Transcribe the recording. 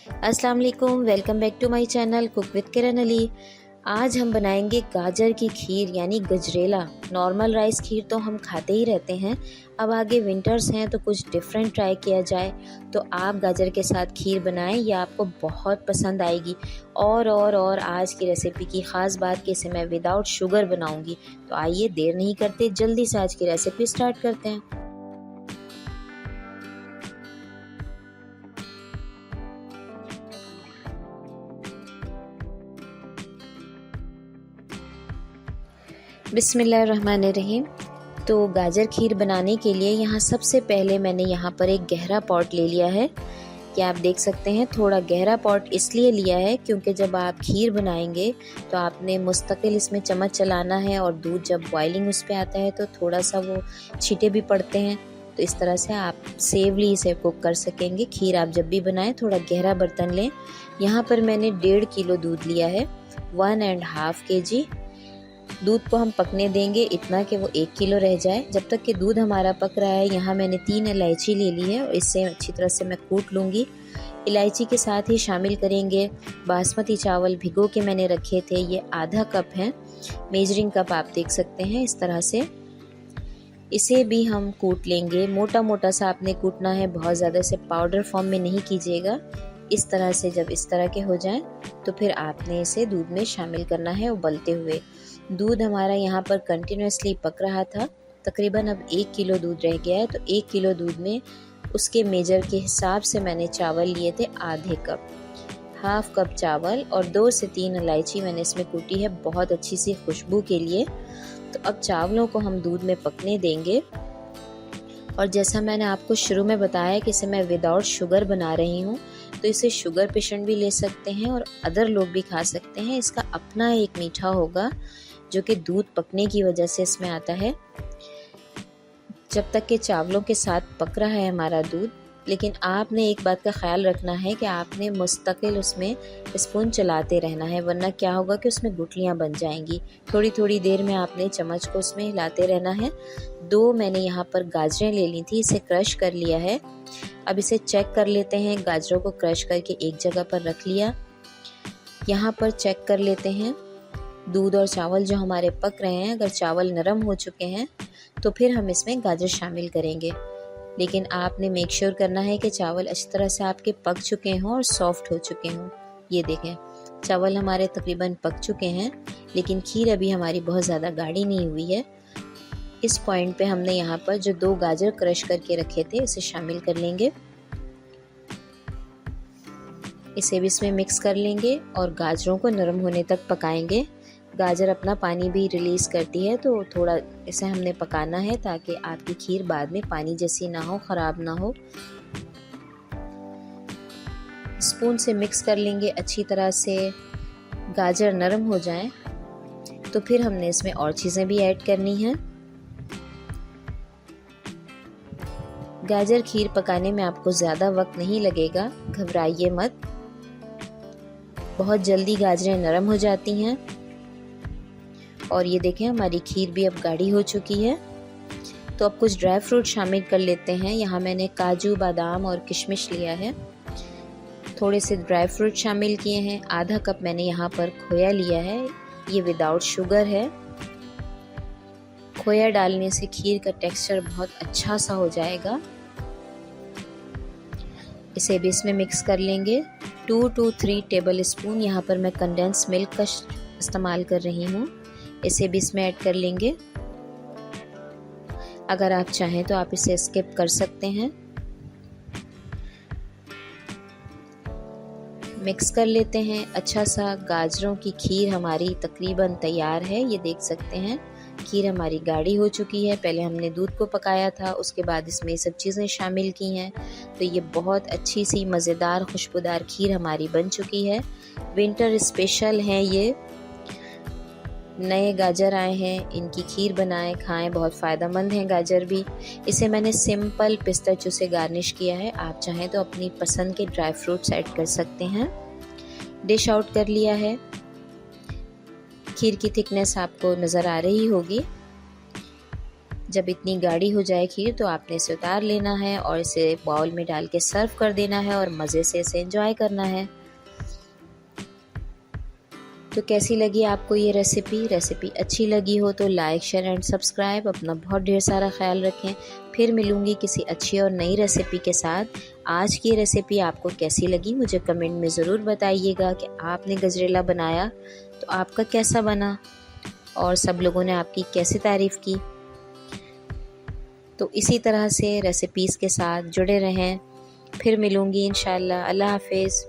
अस्सलाम वालेकुम, welcome back to my channel cook with Kiran Ali. आज हम बनाएंगे गाजर की खीर यानी गजरेला। नॉर्मल राइस खीर तो हम खाते ही रहते हैं, अब आगे विंटर्स हैं तो कुछ डिफरेंट ट्राई किया जाए। तो आप गाजर के साथ खीर बनाएं, यह आपको बहुत पसंद आएगी। और आज की रेसिपी की ख़ास बात कि इसे मैं विदाउट शुगर बनाऊंगी। तो आइए देर नहीं करते, जल्दी से आज की रेसिपी स्टार्ट करते हैं। बिस्मिल्लाहिर्रहमानिर्रहीम। तो गाजर खीर बनाने के लिए यहाँ सबसे पहले मैंने यहाँ पर एक गहरा पॉट ले लिया है। कि आप देख सकते हैं थोड़ा गहरा पॉट इसलिए लिया है क्योंकि जब आप खीर बनाएंगे तो आपने मुस्तकिल इसमें चम्मच चलाना है, और दूध जब बॉइलिंग उस पर आता है तो थोड़ा सा वो छींटे भी पड़ते हैं। तो इस तरह से आप सेवली इसे कुक कर सकेंगे। खीर आप जब भी बनाएं थोड़ा गहरा बर्तन लें। यहाँ पर मैंने 1.5 किलो दूध लिया है, 1.5 kg। दूध को हम पकने देंगे इतना कि वो 1 किलो रह जाए। जब तक कि दूध हमारा पक रहा है, यहाँ मैंने 3 इलायची ले ली है और इससे अच्छी तरह से मैं कूट लूँगी। इलायची के साथ ही शामिल करेंगे बासमती चावल भिगो के मैंने रखे थे, ये आधा कप हैं। मेजरिंग कप आप देख सकते हैं इस तरह से। इसे भी हम कूट लेंगे, मोटा मोटा सा आपने कूटना है, बहुत ज़्यादा से पाउडर फॉर्म में नहीं कीजिएगा। इस तरह से जब इस तरह के हो जाएं तो फिर आपने इसे दूध में शामिल करना है उबलते हुए। दूध हमारा यहाँ पर कंटिन्यूसली पक रहा था। तकरीबन अब 1 किलो दूध रह गया है, तो 1 किलो दूध में उसके मेजर के हिसाब से मैंने चावल लिए थे आधे कप, हाफ कप चावल, और 2 से 3 इलायची मैंने इसमें कूटी है बहुत अच्छी सी खुशबू के लिए। तो अब चावलों को हम दूध में पकने देंगे। और जैसा मैंने आपको शुरू में बताया कि इसे मैं विदाउट शुगर बना रही हूँ, तो इसे शुगर पेशेंट भी ले सकते हैं और अदर लोग भी खा सकते हैं। इसका अपना एक मीठा होगा जो कि दूध पकने की वजह से इसमें आता है। जब तक कि चावलों के साथ पक रहा है हमारा दूध, लेकिन आपने एक बात का ख्याल रखना है कि आपने मुस्तकिल उसमें स्पून चलाते रहना है, वरना क्या होगा कि उसमें गुठलियाँ बन जाएंगी। थोड़ी थोड़ी देर में आपने चम्मच को उसमें हिलाते रहना है। 2 मैंने यहाँ पर गाजरें ले ली थी, इसे क्रश कर लिया है। अब इसे चेक कर लेते हैं। गाजरों को क्रश करके एक जगह पर रख लिया। यहाँ पर चेक कर लेते हैं दूध और चावल जो हमारे पक रहे हैं। अगर चावल नरम हो चुके हैं तो फिर हम इसमें गाजर शामिल करेंगे, लेकिन आपने मेक श्योर करना है कि चावल अच्छी तरह से आपके पक चुके हों और सॉफ्ट हो चुके हों। ये देखें चावल हमारे तकरीबन पक चुके हैं, लेकिन खीर अभी हमारी बहुत ज़्यादा गाढ़ी नहीं हुई है। इस पॉइंट पे हमने यहाँ पर जो 2 गाजर क्रश करके रखे थे उसे शामिल कर लेंगे। इसे भी इसमें मिक्स कर लेंगे और गाजरों को नरम होने तक पकाएंगे। गाजर अपना पानी भी रिलीज़ करती है, तो थोड़ा इसे हमने पकाना है ताकि आपकी खीर बाद में पानी जैसी ना हो, ख़राब ना हो। स्पून से मिक्स कर लेंगे अच्छी तरह से। गाजर नरम हो जाएं तो फिर हमने इसमें और चीज़ें भी ऐड करनी हैं। गाजर खीर पकाने में आपको ज़्यादा वक्त नहीं लगेगा, घबराइए मत। बहुत जल्दी गाजरें नरम हो जाती हैं। और ये देखें हमारी खीर भी अब गाढ़ी हो चुकी है। तो अब कुछ ड्राई फ्रूट शामिल कर लेते हैं। यहाँ मैंने काजू, बादाम और किशमिश लिया है। थोड़े से ड्राई फ्रूट शामिल किए हैं। आधा कप मैंने यहाँ पर खोया लिया है, ये विदाउट शुगर है। खोया डालने से खीर का टेक्सचर बहुत अच्छा सा हो जाएगा। इसे भी इसमें मिक्स कर लेंगे। 2 to 3 टेबल स्पून यहाँ पर मैं कंडेंस मिल्क का इस्तेमाल कर रही हूँ, इसे भी इसमें ऐड कर लेंगे। अगर आप चाहें तो आप इसे स्किप कर सकते हैं। मिक्स कर लेते हैं अच्छा सा। गाजरों की खीर हमारी तकरीबन तैयार है, ये देख सकते हैं। खीर हमारी गाढ़ी हो चुकी है। पहले हमने दूध को पकाया था, उसके बाद इसमें ये सब चीज़ें शामिल की हैं। तो ये बहुत अच्छी सी मज़ेदार खुशबूदार खीर हमारी बन चुकी है। विंटर स्पेशल है ये। नए गाजर आए हैं, इनकी खीर बनाएं, खाएं, बहुत फ़ायदेमंद हैं गाजर भी। इसे मैंने सिंपल पिस्ताचियो से गार्निश किया है। आप चाहें तो अपनी पसंद के ड्राई फ्रूट्स ऐड कर सकते हैं। डिश आउट कर लिया है। खीर की थिकनेस आपको नज़र आ रही होगी। जब इतनी गाढ़ी हो जाए खीर तो आपने इसे उतार लेना है और इसे बाउल में डाल के सर्व कर देना है और मज़े से इसे एंजॉय करना है। तो कैसी लगी आपको ये रेसिपी अच्छी लगी हो तो लाइक शेयर एंड सब्सक्राइब। अपना बहुत ढेर सारा ख्याल रखें। फिर मिलूँगी किसी अच्छी और नई रेसिपी के साथ। आज की रेसिपी आपको कैसी लगी मुझे कमेंट में ज़रूर बताइएगा कि आपने गजरेला बनाया तो आपका कैसा बना और सब लोगों ने आपकी कैसे तारीफ़ की। तो इसी तरह से रेसिपीज़ के साथ जुड़े रहें। फिर मिलूँगी इंशाल्लाह। अल्लाह हाफ़िज़।